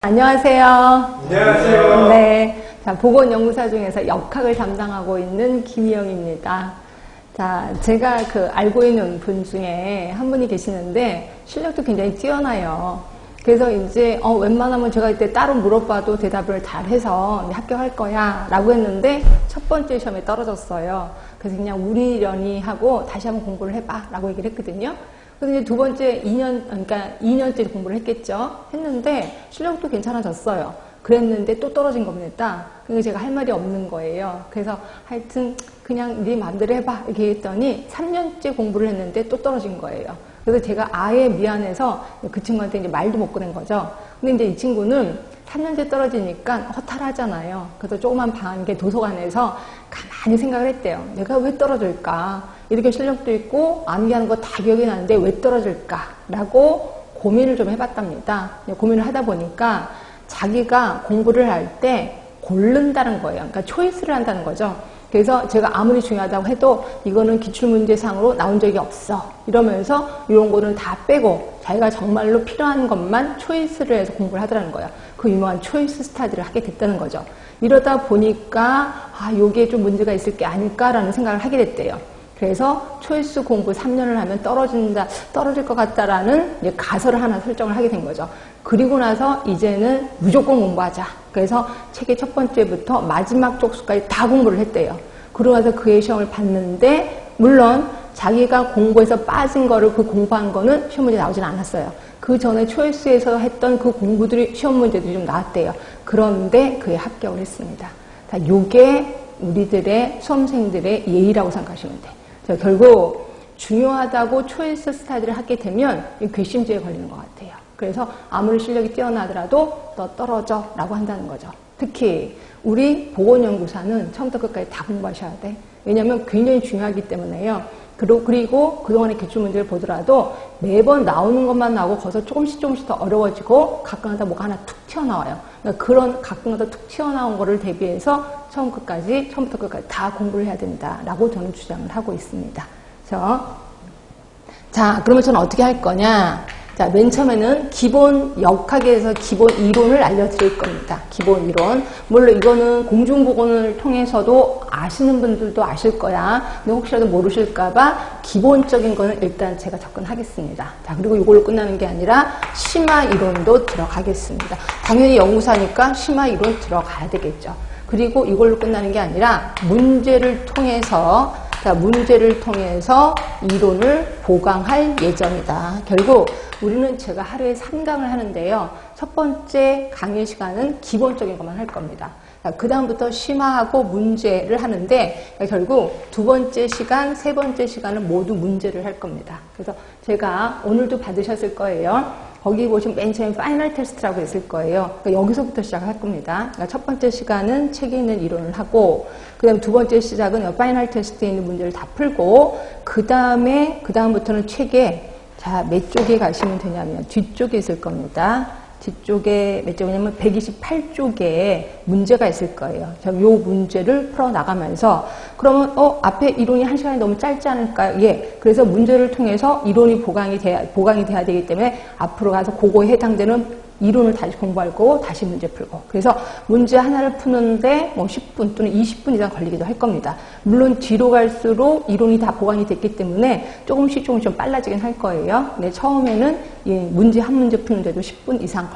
안녕하세요. 안녕하세요. 네. 자, 보건연구사 중에서 역학을 담당하고 있는 김희영입니다. 자, 제가 알고 있는 분 중에 한 분이 계시는데 실력도 굉장히 뛰어나요. 그래서 이제 웬만하면 제가 이때 따로 물어봐도 대답을 잘 해서 합격할 거야 라고 했는데 첫 번째 시험에 떨어졌어요. 그래서 그냥 우리려니 하고 다시 한번 공부를 해봐 라고 얘기를 했거든요. 그래서 이제 두 번째 2년째 공부를 했는데 실력도 괜찮아졌어요. 그랬는데 또 떨어진 겁니다. 그러니까 제가 할 말이 없는 거예요. 그래서 하여튼 그냥 네 맘대로 해봐 이렇게 했더니 3년째 공부를 했는데 또 떨어진 거예요. 그래서 제가 아예 미안해서 그 친구한테 이제 말도 못 꺼낸 거죠. 근데 이제 이 친구는 3년째 떨어지니까 허탈하잖아요. 그래서 조그만 방 도서관에서 가만히 생각을 했대요. 내가 왜 떨어질까? 이렇게 실력도 있고 암기하는 거 다 기억이 나는데 왜 떨어질까? 라고 고민을 좀 해봤답니다. 고민을 하다 보니까 자기가 공부를 할 때 고른다는 거예요. 그러니까 초이스를 한다는 거죠. 그래서 제가 아무리 중요하다고 해도 이거는 기출문제상으로 나온 적이 없어 이러면서 이런 거는 다 빼고 자기가 정말로 필요한 것만 초이스를 해서 공부를 하더라는 거예요. 그 유명한 초이스 스타디를 하게 됐다는 거죠. 이러다 보니까 요게 좀 문제가 있을 게 아닐까라는 생각을 하게 됐대요. 그래서 초이스 공부 3년을 하면 떨어질 것 같다라는 이제 가설을 하나 설정을 하게 된 거죠. 그리고 나서 이제는 무조건 공부하자. 그래서 책의 첫 번째부터 마지막 쪽수까지 다 공부를 했대요. 그러고 나서 그의 시험을 봤는데 물론 자기가 공부해서 빠진 거를 그 공부한 거는 시험 문제 나오진 않았어요. 그 전에 초이스에서 했던 그 공부들이 시험 문제들이 좀 나왔대요. 그런데 그에 합격을 했습니다. 요게 우리들의 수험생들의 예의라고 생각하시면 돼요. 결국 중요하다고 초이스 스타디를 하게 되면 괘씸죄에 걸리는 것 같아요. 그래서 아무리 실력이 뛰어나더라도 너 떨어져 라고 한다는 거죠. 특히 우리 보건연구사는 처음부터 끝까지 다 공부하셔야 돼. 왜냐하면 굉장히 중요하기 때문에요. 그리고 그동안의 기출문제를 보더라도 매번 나오는 것만 나오고 거기서 조금씩 더 어려워지고 가끔가다 뭐가 하나 툭 튀어나와요. 그러니까 그런 가끔가다 툭 튀어나온 거를 대비해서 처음부터 끝까지 다 공부를 해야 된다라고 저는 주장을 하고 있습니다. 자, 그러면 저는 어떻게 할 거냐? 자, 맨 처음에는 기본 역학에서 기본 이론을 알려드릴 겁니다. 기본 이론. 물론 이거는 공중보건을 통해서도 아시는 분들도 아실 거야. 근데 혹시라도 모르실까봐 기본적인 거는 일단 제가 접근하겠습니다. 자, 그리고 이걸로 끝나는 게 아니라 심화 이론도 들어가겠습니다. 당연히 연구사니까 심화 이론 들어가야 되겠죠. 그리고 이걸로 끝나는 게 아니라 문제를 통해서 이론을 보강할 예정이다. 결국 우리는 제가 하루에 3강을 하는데요. 첫 번째 강의 시간은 기본적인 것만 할 겁니다. 그 다음부터 심화하고 문제를 하는데 결국 두 번째 시간, 세 번째 시간은 모두 문제를 할 겁니다. 그래서 제가 오늘도 받으셨을 거예요. 거기 보시면 맨 처음에 파이널 테스트라고 있을 거예요. 그러니까 여기서부터 시작할 겁니다. 그러니까 첫 번째 시간은 책에 있는 이론을 하고, 그 다음에 두 번째 시작은 파이널 테스트에 있는 문제를 다 풀고, 그 다음부터는 책에, 자, 몇 쪽에 가시면 되냐면, 뒤쪽에 있을 겁니다. 뒤쪽에 몇 쪽이냐면 128쪽에 문제가 있을 거예요. 요 문제를 풀어나가면서 그러면 앞에 이론이 1시간이 너무 짧지 않을까요? 예. 그래서 문제를 통해서 이론이 보강이 돼야 되기 때문에 앞으로 가서 그거에 해당되는 이론을 다시 공부할 거고 다시 문제 풀고 그래서 문제 하나를 푸는데 10분 또는 20분 이상 걸리기도 할 겁니다. 물론 뒤로 갈수록 이론이 다 보강이 됐기 때문에 조금씩 좀 빨라지긴 할 거예요. 근데 처음에는 문제 한 문제 푸는데도 10분 이상